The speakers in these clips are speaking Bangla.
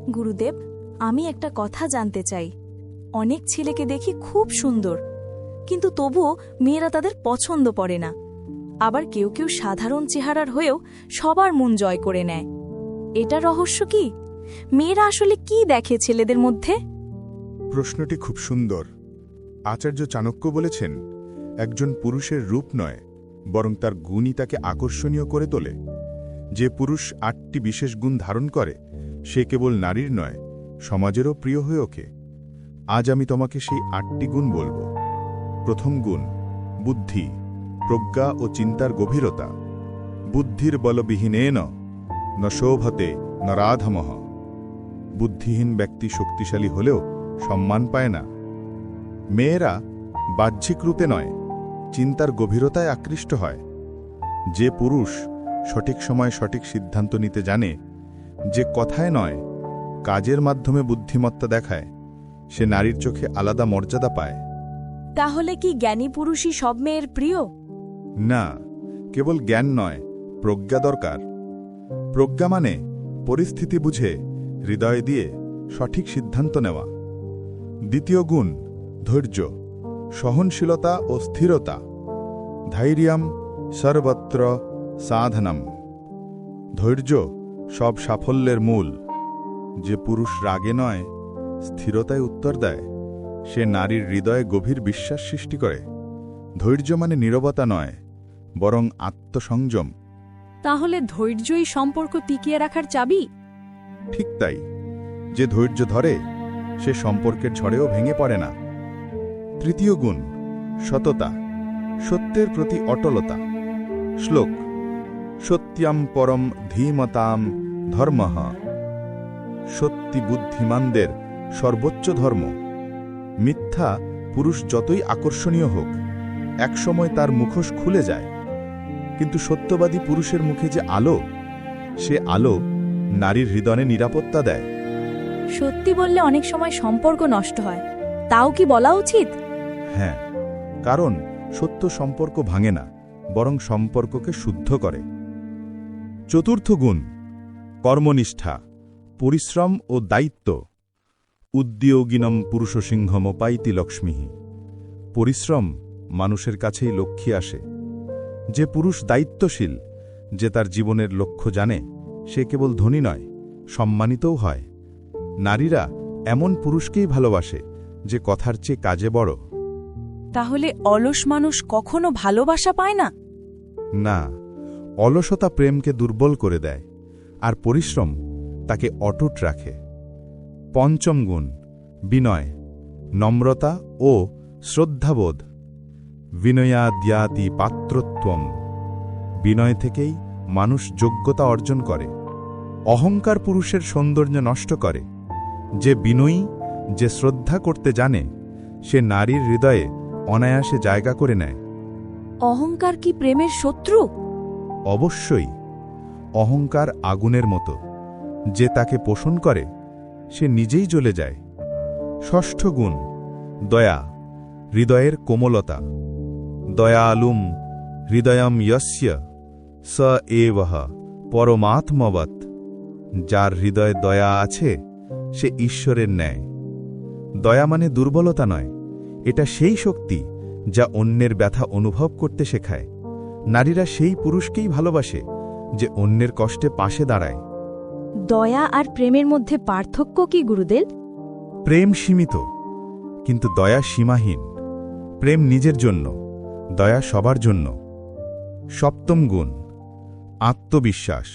গুরুদেব, আমি একটা কথা জানতে চাই। অনেক ছেলেকে দেখি খুব সুন্দর, কিন্তু তবুও মেয়েরা তাদের পছন্দ পড়ে না। আবার কেউ কেউ সাধারণ চেহারার হয়েও সবার মন জয় করে নেয়। এটা রহস্য কি? মেয়েরা আসলে কি দেখে ছেলেদের মধ্যে? প্রশ্নটি খুব সুন্দর। আচার্য চাণক্য বলেছেন, একজন পুরুষের রূপ নয়, বরং তার গুণই তাকে আকর্ষণীয় করে তোলে। যে পুরুষ ৮টি বিশেষ গুণ ধারণ করে, সে কেবল নারীর নয়, সমাজেরও প্রিয় হয়ে ওঠে। আজ আমি তোমাকে সেই ৮টি গুণ বলব। প্রথম গুণ, বুদ্ধি, প্রজ্ঞা ও চিন্তার গভীরতা। বুদ্ধির বলবিহীনেন ন শোভতে নরাধমঃ। বুদ্ধিহীন ব্যক্তি শক্তিশালী হলেও সম্মান পায় না। মেয়েরা বাহ্যিক রূপে নয়, চিন্তার গভীরতায় আকৃষ্ট হয়। যে পুরুষ সঠিক সময় সঠিক সিদ্ধান্ত নিতে জানে, যে কথায় নয় কাজের মাধ্যমে বুদ্ধিমত্তা দেখায়, সে নারীর চোখে আলাদা মর্যাদা পায়। তাহলে কি জ্ঞানী পুরুষই সব মেয়ের প্রিয়? না, কেবল জ্ঞান নয়, প্রজ্ঞা দরকার। প্রজ্ঞা মানে পরিস্থিতি বুঝে হৃদয় দিয়ে সঠিক সিদ্ধান্ত নেওয়া। দ্বিতীয় গুণ, ধৈর্য, সহনশীলতা ও স্থিরতা। ধৈর্যম সর্বত্র সাধনম। ধৈর্য সব সাফল্যের মূল। যে পুরুষ রাগে নয়, স্থিরতায় উত্তর দেয়, সে নারীর হৃদয়ে গভীর বিশ্বাস সৃষ্টি করে। ধৈর্য মানে নীরবতা নয়, বরং আত্মসংযম। তাহলে ধৈর্যই সম্পর্ক টিকিয়ে রাখার চাবি? ঠিক তাই। যে ধৈর্য ধরে, সে সম্পর্কের ঝড়েও ভেঙে পড়ে না। তৃতীয় গুণ, সততা, সত্যের প্রতি অটলতা। শ্লোক, সত্যম পরম ধীমতাম ধর্মঃ। সত্যি বুদ্ধিমানদের সর্বোচ্চ ধর্ম। মিথ্যা পুরুষ যতই আকর্ষণীয় হোক, একসময় তার মুখোশ খুলে যায়। কিন্তু সত্যবাদী পুরুষের মুখে যে আলো, সে আলো নারীর হৃদয়ে নিরাপত্তা দেয়। সত্যি বললে অনেক সময় সম্পর্ক নষ্ট হয়, তাও কি বলা উচিত? হ্যাঁ, কারণ সত্য সম্পর্ক ভাঙে না, বরং সম্পর্ককে শুদ্ধ করে। চতুর্থ গুণ, কর্মনিষ্ঠা, পরিশ্রম ও দায়িত্ব। উদ্যোগিনম পুরুষসিংহমপাইতি লক্ষ্মীঃ। পরিশ্রম মানুষের কাছেই লক্ষ্মী আসে। যে পুরুষ দায়িত্বশীল, যে তার জীবনের লক্ষ্য জানে, সে কেবল ধনী নয়, সম্মানিতও হয়। নারীরা এমন পুরুষকেই ভালোবাসে, যে কথার চেয়ে কাজে বড়। তাহলে অলস মানুষ কখনো ভালোবাসা পায় না? না, অলসতা প্রেমকে দুর্বল করে দেয়, আর পরিশ্রম তাকে অটুট রাখে। পঞ্চম গুণ, বিনয়, নম্রতা ও শ্রদ্ধাবোধ। বিনয়াদ্যাতি পাত্রত্বম। বিনয় থেকেই মানুষ যোগ্যতা অর্জন করে। অহংকার পুরুষের সৌন্দর্য নষ্ট করে। যে বিনয়ী, যে শ্রদ্ধা করতে জানে, সে নারীর হৃদয়ে অনায়াসে জায়গা করে নেয়। অহংকার কি প্রেমের শত্রু? অবশ্যই। অহংকার আগুনের মতো, যে তাকে পোষণ করে, সে নিজেই জ্বলে যায়। ষষ্ঠ গুণ, দয়া, হৃদয়ের কোমলতা। দয়ালুম হৃদয়ম ইয়স্য স এবঃ পরমাত্মবৎ। যার হৃদয়ে দয়া আছে, সে ঈশ্বরের ন্যায়। দয়া মানে দুর্বলতা নয়, এটা সেই শক্তি যা অন্যের ব্যথা অনুভব করতে শেখায়। নারীরা সেই পুরুষকেই ভালোবাসে, যে অন্যের কষ্টে পাশে দাঁড়ায়। দয়া আর প্রেমের মধ্যে পার্থক্য কি গুরুদেব? প্রেম সীমিত, কিন্তু দয়া সীমাহীন। প্রেম নিজের জন্য, দয়া সবার জন্য। সপ্তম গুণ, আত্মবিশ্বাস,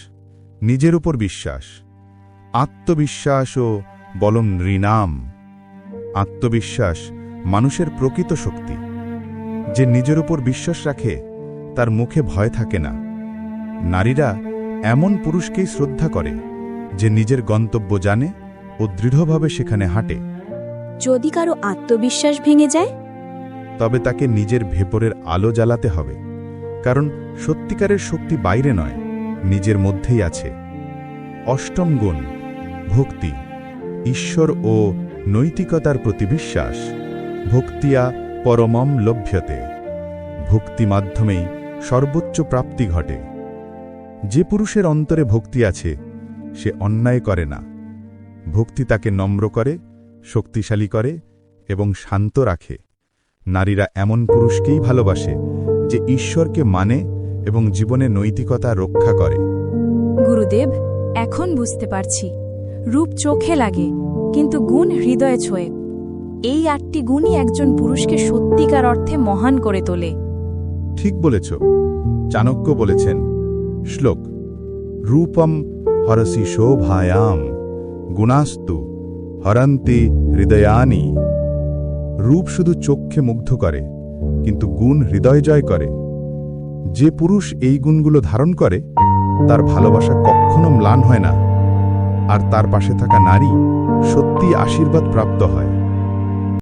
নিজের উপর বিশ্বাস। আত্মবিশ্বাস ও বলম নৃণাম। আত্মবিশ্বাস মানুষের প্রকৃত শক্তি। যে নিজের উপর বিশ্বাস রাখে, তার মুখে ভয় থাকে না। নারীরা এমন পুরুষকেই শ্রদ্ধা করে, যে নিজের গন্তব্য জানে ও দৃঢ়ভাবে সেখানে হাঁটে। যদি কারো আত্মবিশ্বাস ভেঙে যায়, তবে তাকে নিজের ভেতরের আলো জ্বালাতে হবে, কারণ সত্যিকারের শক্তি বাইরে নয়, নিজের মধ্যেই আছে। অষ্টম গুণ, ভক্তি, ঈশ্বর ও নৈতিকতার প্রতি বিশ্বাস। ভক্তিয়া পরমম লভ্যতে। ভক্তি মাধ্যমেই সর্বোচ্চ প্রাপ্তি ঘটে। যে পুরুষের অন্তরে ভক্তি আছে, সে অন্যায় করে না, ভক্তি তাকে নম্র করে, শক্তিশালী করে এবং শান্ত রাখে। নারীরা এমন পুরুষকেই ভালোবাসে যে ঈশ্বরকে মানে এবং জীবনে নৈতিকতা রক্ষা করে। গুরুদেব, এখন বুঝতে পারছি, রূপ চোখে লাগে কিন্তু গুণ হৃদয়ে ছোঁয়ে। এই 8টি গুণই একজন পুরুষকে সত্যিকার অর্থে মহান করে তোলে। ঠিক বলেছ। চাণক্য বলেছেন, শ্লোক, রূপম হরসি শোভায়াম গুণাস্তু হরন্তি হৃদয়ানি। রূপ শুধু চোখকে মুগ্ধ করে, কিন্তু গুণ হৃদয় জয় করে। যে পুরুষ এই গুণগুলো ধারণ করে তার ভালোবাসা কখনো ম্লান হয় না, আর তার পাশে থাকা নারী সত্যি আশীর্বাদ প্রাপ্ত হয়।